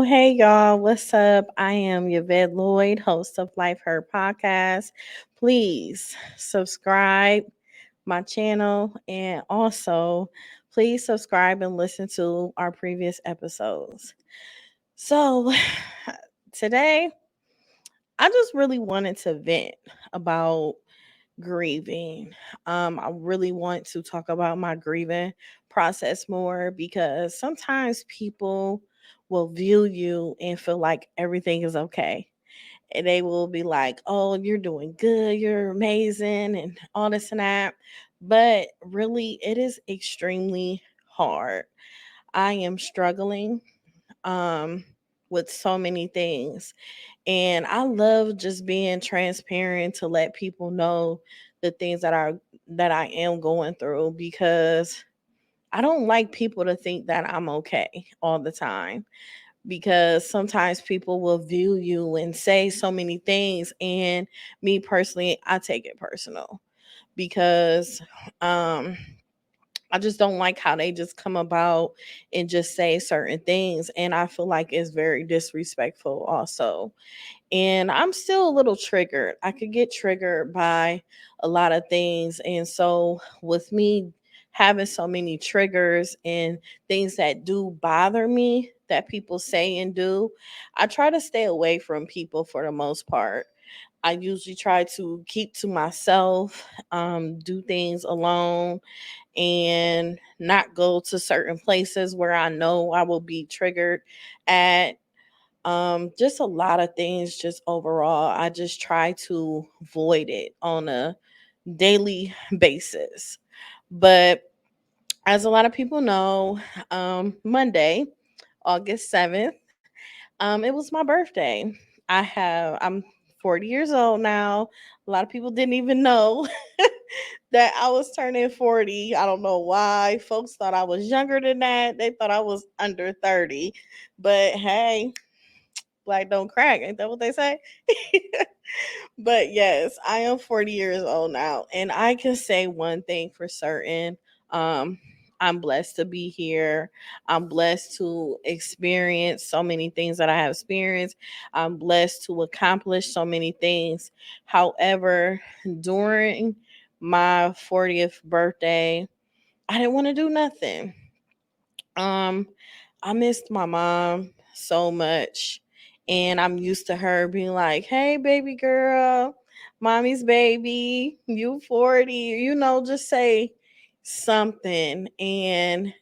Hey y'all, what's up? I am Yvette Lloyd, host of Life Podcast. Please subscribe my channel and also please subscribe and listen to our previous episodes. So today I just really wanted to vent about grieving. I really want to talk about my grieving process more because sometimes people will view you and feel like everything is okay. And they will be like, oh, you're doing good, you're amazing, and all this and that. But really, it is extremely hard. I am struggling um, with so many things. And I love just being transparent to let people know the things that I am going through because I don't like people to think that I'm okay all the time because sometimes people will view you and say so many things and me personally I take it personal because um I just don't like how they just come about and just say certain things and I feel like it's very disrespectful also. And I'm still a little triggered. I could get triggered by a lot of things. And so, with me having so many triggers and things that do bother me that people say and do, I try to stay away from people for the most part. I usually try to keep to myself, do things alone, and not go to certain places where I know I will be triggered at. Just a lot of things, just overall. I just try to avoid it on a daily basis. But as a lot of people know, Monday, August 7th, it was my birthday. I'm 40 years old now. A lot of people didn't even know that I was turning 40. I don't know why. Folks thought I was younger than that. They thought I was under 30. But hey, black don't crack. Ain't that what they say? But yes, I am 40 years old now. And I can say one thing for certain. Um, I'm blessed to be here. I'm blessed to experience so many things that I have experienced. I'm blessed to accomplish so many things. However, during my 40th birthday, I didn't want to do nothing. Um, I missed my mom so much. And I'm used to her being like, hey, baby girl, mommy's baby, you 40, just say something. And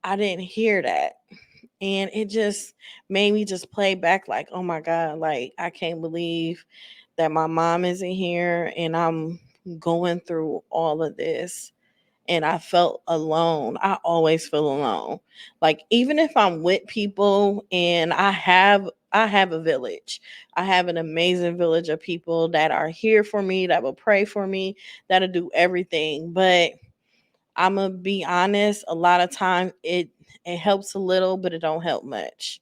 I didn't hear that. And it just made me just play back like, oh my God, like, I can't believe that my mom isn't here and I'm going through all of this and I felt alone. I always feel alone. Like even if I'm with people and I have a village. I have an amazing village of people that are here for me, that will pray for me, that'll do everything. But I'm gonna be honest, a lot of times it helps a little, but it don't help much.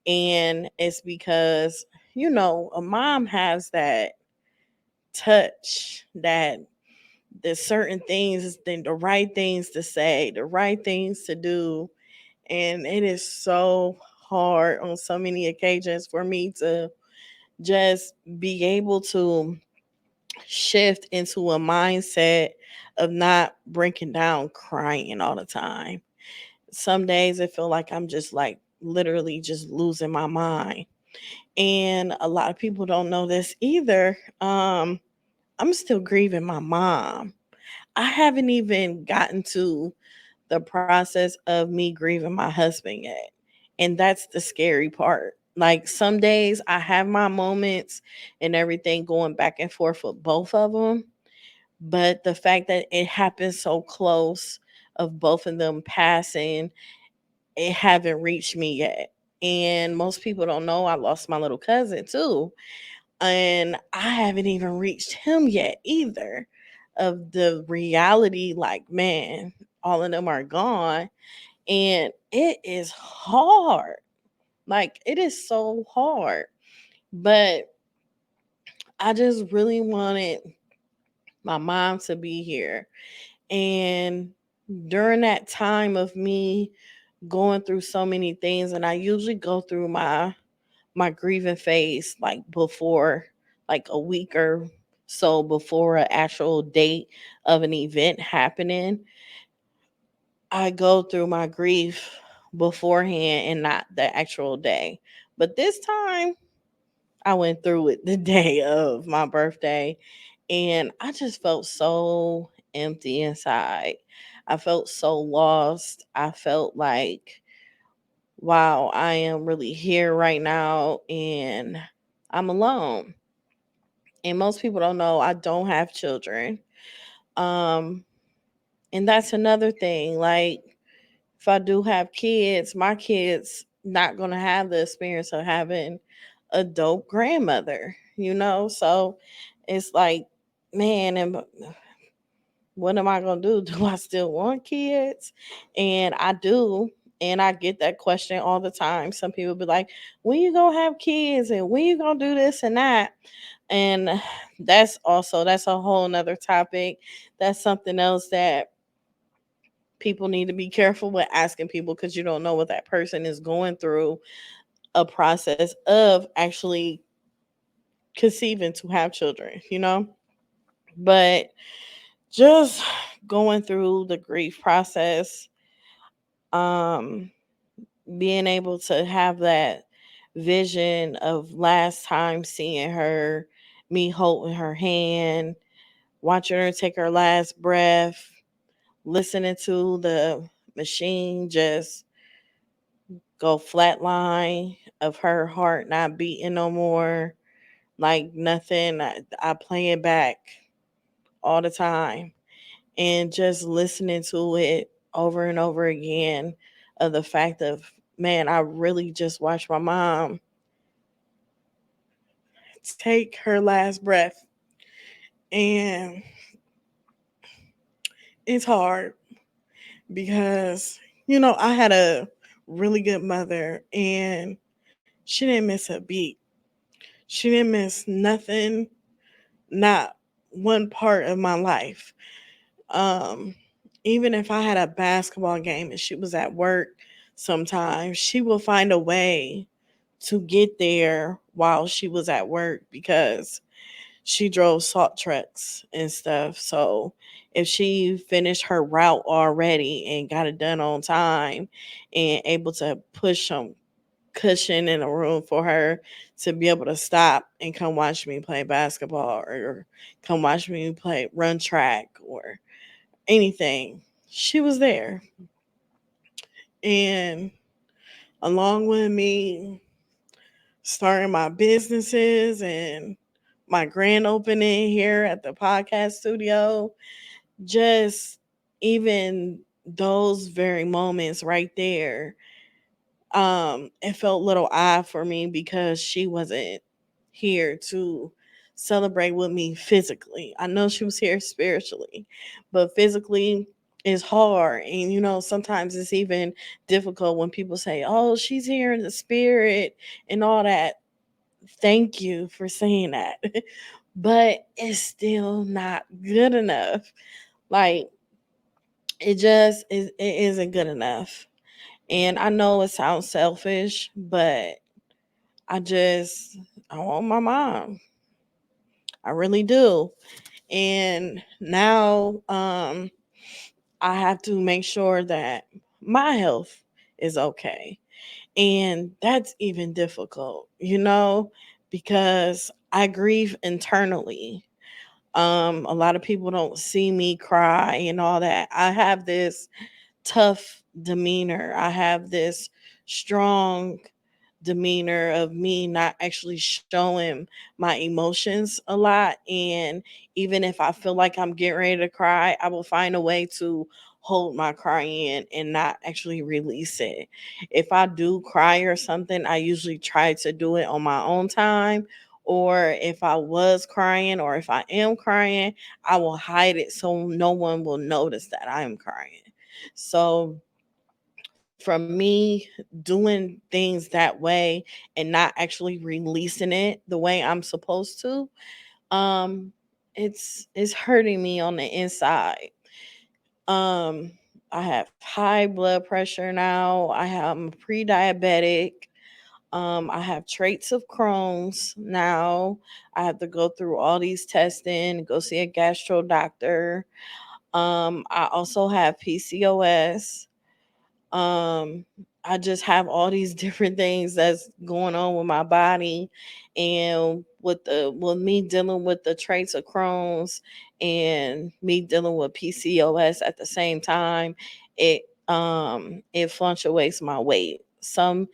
And it's because, a mom has that touch that there's certain things, then the right things to say, the right things to do. And it is so hard on so many occasions for me to just be able to shift into a mindset of not breaking down crying all the time. Some days it feel like I'm just like literally just losing my mind. And a lot of people don't know this either. I'm still grieving my mom. I haven't even gotten to the process of me grieving my husband yet. And that's the scary part. Like some days I have my moments and everything going back and forth with both of them. But the fact that it happened so close of both of them passing, it haven't reached me yet. And most people don't know I lost my little cousin too. And I haven't even reached him yet either. Of the reality, like, man, all of them are gone. And it is hard. Like, it is so hard. But I just really wanted my mom to be here. And during that time of me going through so many things, and I usually go through my grieving phase like before, like a week or so before an actual date of an event happening. I go through my grief beforehand and not the actual day. But this time I went through it the day of my birthday, and I just felt so empty inside. I felt so lost. I felt like, wow, I am really here right now and I'm alone. And most people don't know I don't have children. Um and that's another thing. Like, if I do have kids, my kids not going to have the experience of having a dope grandmother, you know? So it's like, man, and what am I going to do? Do I still want kids? And I do. And I get that question all the time. Some people be like, when you going to have kids and when you going to do this and that? And that's a whole nother topic. That's something else that people need to be careful with asking people, because you don't know what that person is going through a process of actually conceiving to have children, you know? But just going through the grief process, um, being able to have that vision of last time seeing her, me holding her hand, watching her take her last breath, listening to the machine just go flatline, of her heart not beating no more, like nothing. I play it back all the time, and just listening to it over and over again, of the fact of, man, I really just watched my mom take her last breath. And it's hard because, I had a really good mother, and she didn't miss a beat. She didn't miss nothing, not one part of my life. Um, Even if I had a basketball game and she was at work, sometimes she will find a way to get there while she was at work, because she drove salt trucks and stuff. So if she finished her route already and got it done on time and able to push some cushion in a room for her to be able to stop and come watch me play basketball, or come watch me play run track or anything, she was there. And along with me starting my businesses and my grand opening here at the podcast studio, just even those very moments right there, it felt little odd for me because she wasn't here to celebrate with me physically. I know she was here spiritually, but physically is hard. And sometimes it's even difficult when people say, "Oh, she's here in the spirit," and all that. Thank you for saying that. But it's still not good enough. Like, it isn't good enough. And I know it sounds selfish, but I just I want my mom. I really do. And now I have to make sure that my health is okay. And that's even difficult, because I grieve internally. A lot of people don't see me cry and all that. I have this tough demeanor. I have this strong demeanor of me not actually showing my emotions a lot. And even if I feel like I'm getting ready to cry, I will find a way to hold my crying and not actually release it. If I do cry or something, I usually try to do it on my own time. Or if I was crying or if I am crying, I will hide it so no one will notice that I am crying. So from me doing things that way and not actually releasing it the way I'm supposed to, um it's hurting me on the inside. Um I have high blood pressure now. I'm pre-diabetic. I have traits of Crohn's now. I have to go through all these testing, go see a gastro doctor. I also have PCOS. um I just have all these different things that's going on with my body, and with me dealing with the traits of Crohn's and me dealing with PCOS at the same time, it fluctuates my weight. Some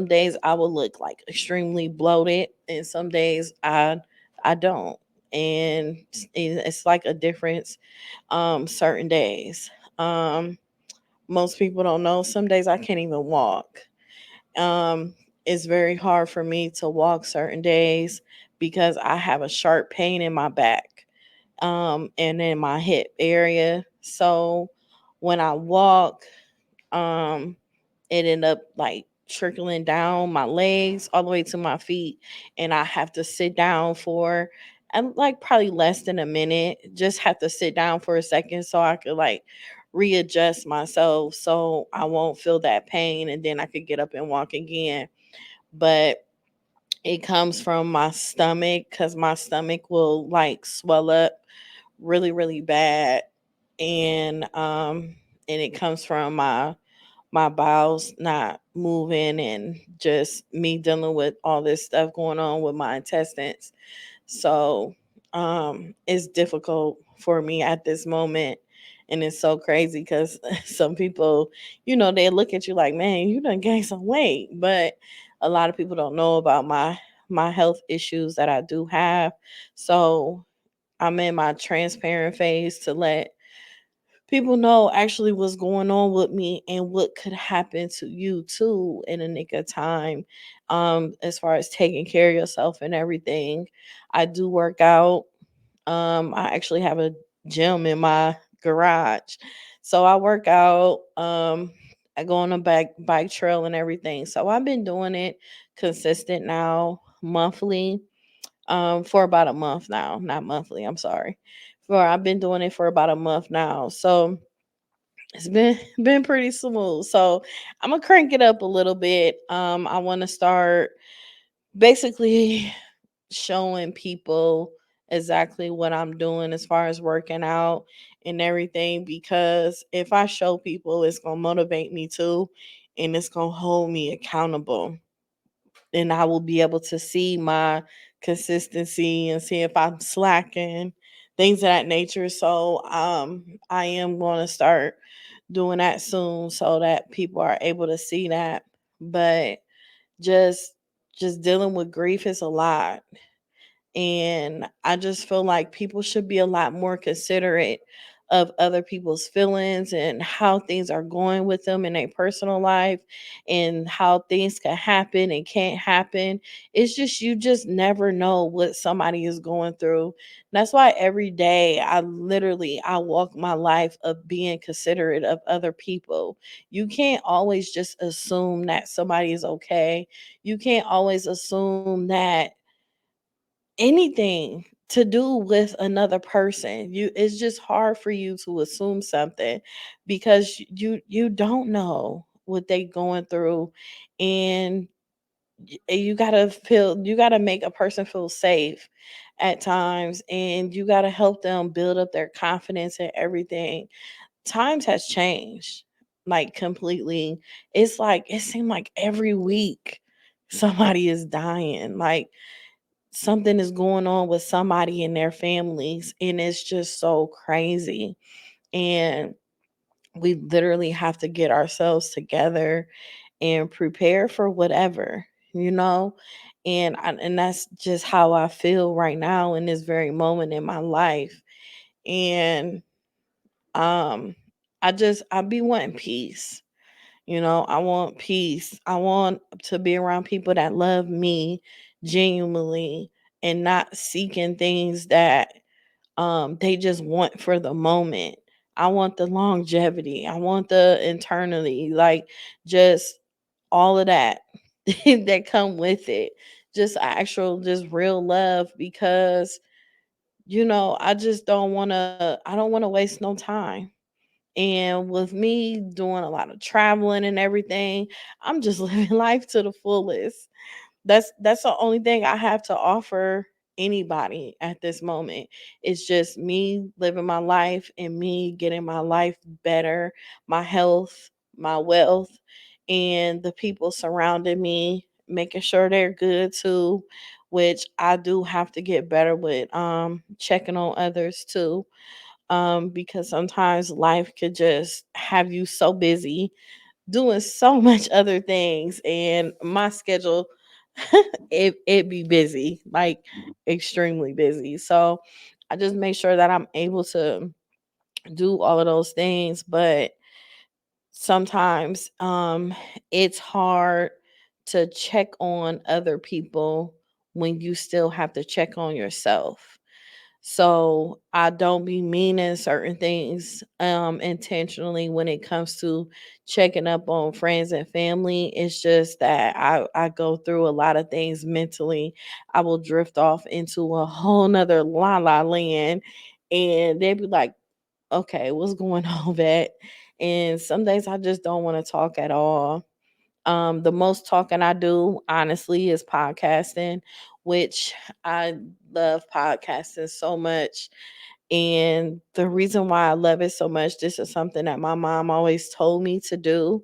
days I will look like extremely bloated, and some days I don't. And it's like a difference certain days. Most people don't know, some days I can't even walk. Um, it's very hard for me to walk certain days because I have a sharp pain in my back, and in my hip area. So when I walk, um, it ended up like trickling down my legs all the way to my feet, and I have to sit down for and like probably less than a minute. Just have to sit down for a second so I could like readjust myself so I won't feel that pain, and then I could get up and walk again. But it comes from my stomach, because my stomach will like swell up really, really bad. And it comes from my bowels not moving, and just me dealing with all this stuff going on with my intestines. So it's difficult for me at this moment. And it's so crazy because some people, they look at you like, man, you done gained some weight. But a lot of people don't know about my health issues that I do have. So I'm in my transparent phase to let people know actually what's going on with me and what could happen to you too in a nick of time. As far as taking care of yourself and everything, I do work out. I actually have a gym in my garage, so I work out. I go on a bike trail and everything, so I've been doing it consistent now, monthly, for about a month now. Not monthly, I'm sorry. For I've been doing it for about a month now, so it's been pretty smooth. So I'm gonna crank it up a little bit. I want to start basically showing people exactly what I'm doing as far as working out and everything, because if I show people, it's gonna motivate me too, and it's gonna hold me accountable, and I will be able to see my consistency and see if I'm slacking, things of that nature. So I am going to start doing that soon so that people are able to see that. But just just dealing with grief is a lot, and I just feel like people should be a lot more considerate of other people's feelings and how things are going with them in their personal life, and how things can happen and can't happen. It's just, you just never know what somebody is going through. That's why every day I walk my life of being considerate of other people. You can't always just assume that somebody is okay. You can't always assume that anything to do with another person, it's just hard for you to assume something, because you don't know what they going through. And you gotta make a person feel safe at times, and you gotta help them build up their confidence and everything. Times has changed, like, completely. It's like it seemed like every week somebody is dying, like something is going on with somebody in their families, and it's just so crazy. And we literally have to get ourselves together and prepare for whatever, you know and that's just how I feel right now in this very moment in my life. And um I be wanting peace. I want peace. I want to be around people that love me genuinely, and not seeking things that they just want for the moment. I want the longevity. I want the eternity, like, just all of that that come with it. Just actual, just real love, because I just don't want to waste no time. And with me doing a lot of traveling and everything, I'm just living life to the fullest. That's the only thing I have to offer anybody at this moment. It's just me living my life and me getting my life better, my health, my wealth, and the people surrounding me, making sure they're good too, which I do have to get better with checking on others too. Because sometimes life could just have you so busy doing so much other things, and my schedule it be busy, like extremely busy. So I just make sure that I'm able to do all of those things, but sometimes it's hard to check on other people when you still have to check on yourself. So I don't be meaning certain things intentionally when it comes to checking up on friends and family. It's just that I go through a lot of things mentally. I will drift off into a whole nother la la land, and they'd be like, okay, what's going on, Vet? And some days I just don't want to talk at all. The most talking I do, honestly, is podcasting, which I love podcasting so much. And the reason why I love it so much, this is something that my mom always told me to do.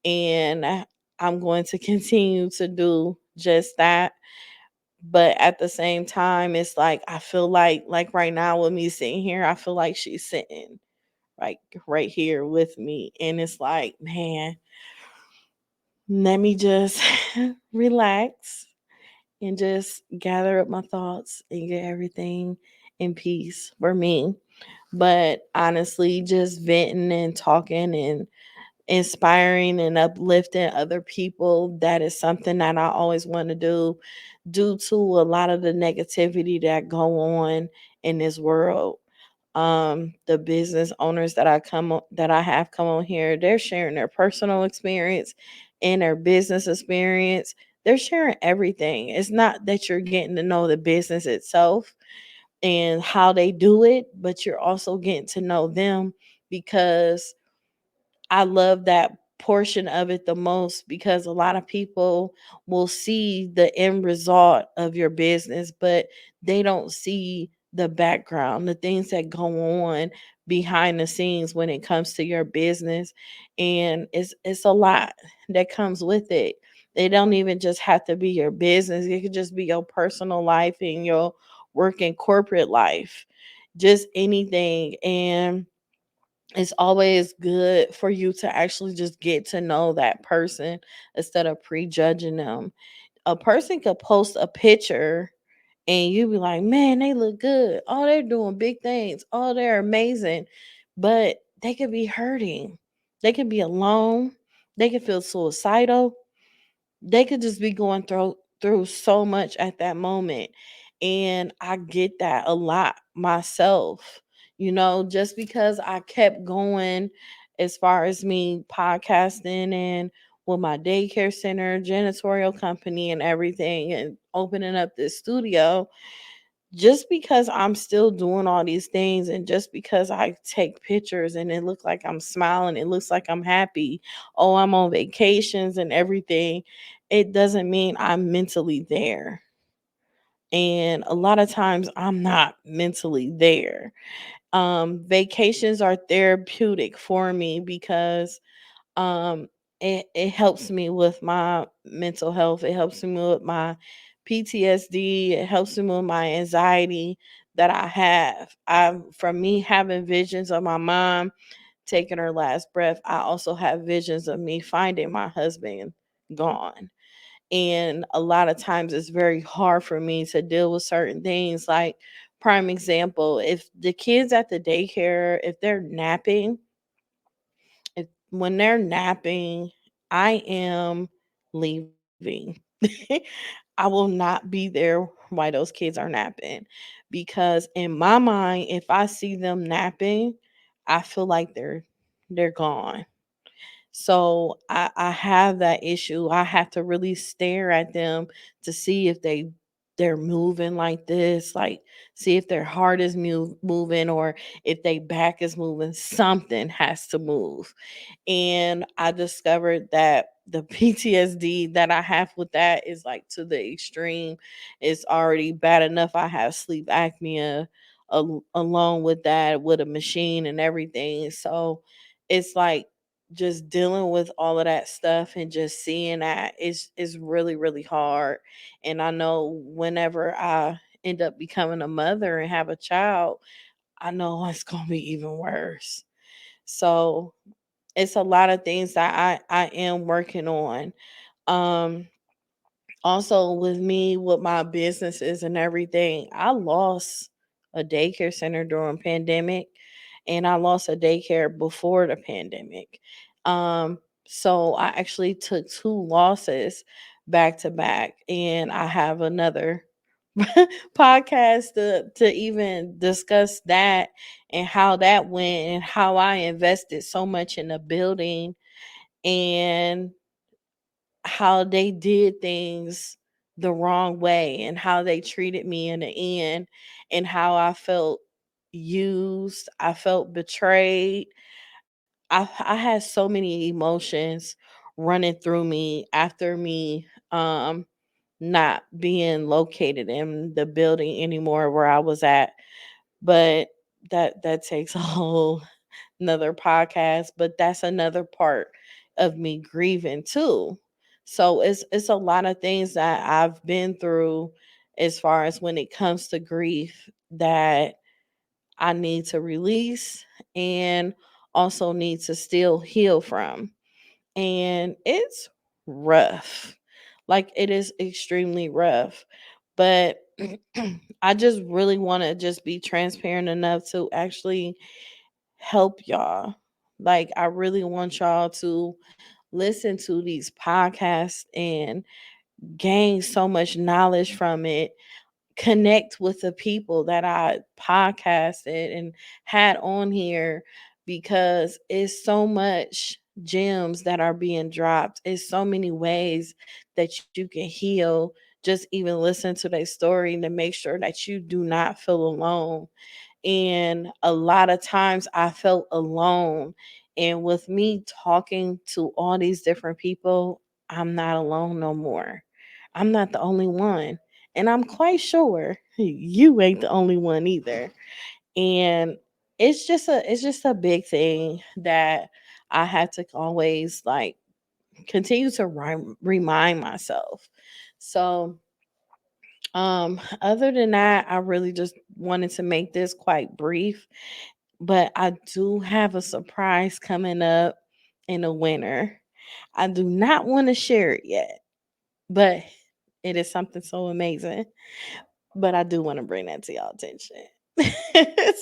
And I'm going to continue to do just that. But at the same time, it's like I feel like right now with me sitting here, I feel like she's sitting like right here with me. And it's like, man, let me just relax and just gather up my thoughts and get everything in peace for me. But honestly, just venting and talking and inspiring and uplifting other people, that is something that I always want to do due to a lot of the negativity that go on in this world. The business owners that I have come on here, they're sharing their personal experience and their business experience. They're sharing everything. It's not that you're getting to know the business itself and how they do it, but you're also getting to know them, because I love that portion of it the most, because a lot of people will see the end result of your business, but they don't see the background, the things that go on behind the scenes when it comes to your business. And it's a lot that comes with it. It don't even just have to be your business. It could just be your personal life and your working corporate life. Just anything. And it's always good for you to actually just get to know that person instead of prejudging them. A person could post a picture and you be like, man, they look good. Oh, they're doing big things. Oh, they're amazing. But they could be hurting. They could be alone. They could feel suicidal. They could just be going through so much at that moment. And I get that a lot myself. Just because I kept going as far as me podcasting and with my daycare center, janitorial company and everything, and opening up this studio, just because I'm still doing all these things, and just because I take pictures and it looks like I'm smiling, it looks like I'm happy, oh, I'm on vacations and everything, it doesn't mean I'm mentally there. And a lot of times I'm not mentally there. Vacations are therapeutic for me because um it helps me with my mental health. It helps me with my PTSD. It helps me with my anxiety that I have. From me having visions of my mom taking her last breath, I also have visions of me finding my husband gone. And a lot of times it's very hard for me to deal with certain things. Like, prime example, if the kids at the daycare, if they're napping, if when they're napping, I am leaving. I will not be there while those kids are napping, because in my mind, if I see them napping, I feel like they're gone. So I have that issue. I have to really stare at them to see if they they're moving like this, like see if their heart is moving or if their back is moving, something has to move. And I discovered that the PTSD that I have with that is like to the extreme. It's already bad enough I have sleep apnea along with that, with a machine and everything. So it's like just dealing with all of that stuff and just seeing that is really really hard. And I know whenever I end up becoming a mother and have a child, I know it's going to be even worse. So it's a lot of things that I am working on. Um Also with me with my businesses and everything, I lost a daycare center during pandemic and I lost a daycare before the pandemic. Um so I actually took two losses back to back, and I have another podcast to even discuss that and how that went and how I invested so much in the building and how they did things the wrong way and how they treated me in the end and how I felt used, I felt betrayed. I had so many emotions running through me after me not being located in the building anymore where I was at. But that takes a whole another podcast, but that's another part of me grieving too. So it's a lot of things that I've been through as far as when it comes to grief that I need to release and also need to still heal from. And it's rough. Like it is extremely rough. But I just really want to just be transparent enough to actually help y'all. Like I really want y'all to listen to these podcasts and gain so much knowledge from it. Connect with the people that I podcasted and had on here, because it's so much gems that are being dropped. It's so many ways that you can heal. Just even listen to their story to make sure that you do not feel alone. And a lot of times I felt alone. And with me talking to all these different people, I'm not alone no more. I'm not the only one. And I'm quite sure you ain't the only one either. And it's just a big thing that I had to always like continue to remind myself. So other than that, I really just wanted to make this quite brief, but I do have a surprise coming up in the winter. I do not want to share it yet, but it is something so amazing. But I do want to bring that to y'all attention.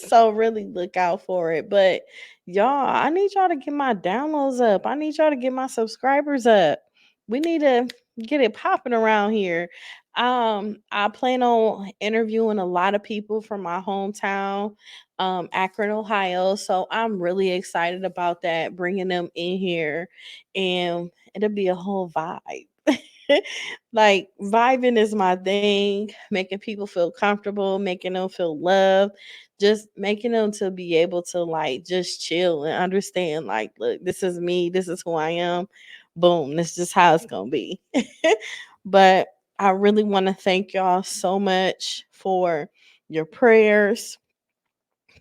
So really look out for it. But y'all, I need y'all to get my downloads up. I need y'all to get my subscribers up. We need to get it popping around here. I plan on interviewing a lot of people from my hometown, Akron, Ohio. So I'm really excited about that, bringing them in here, and it'll be a whole vibe. Like vibing is my thing, making people feel comfortable, making them feel loved, just making them to be able to like just chill and understand like, look, this is me, this is who I am. Boom, this is just how it's gonna be. But I really want to thank y'all so much for your prayers.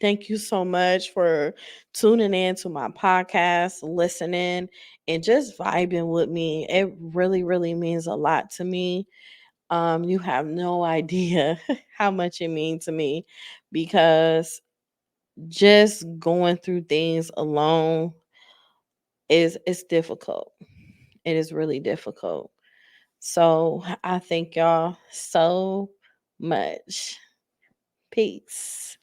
Thank you so much for tuning in to my podcast, listening, and just vibing with me. It really, really means a lot to me. You have no idea how much it means to me, because just going through things alone is difficult. It is really difficult. So I thank y'all so much. Peace.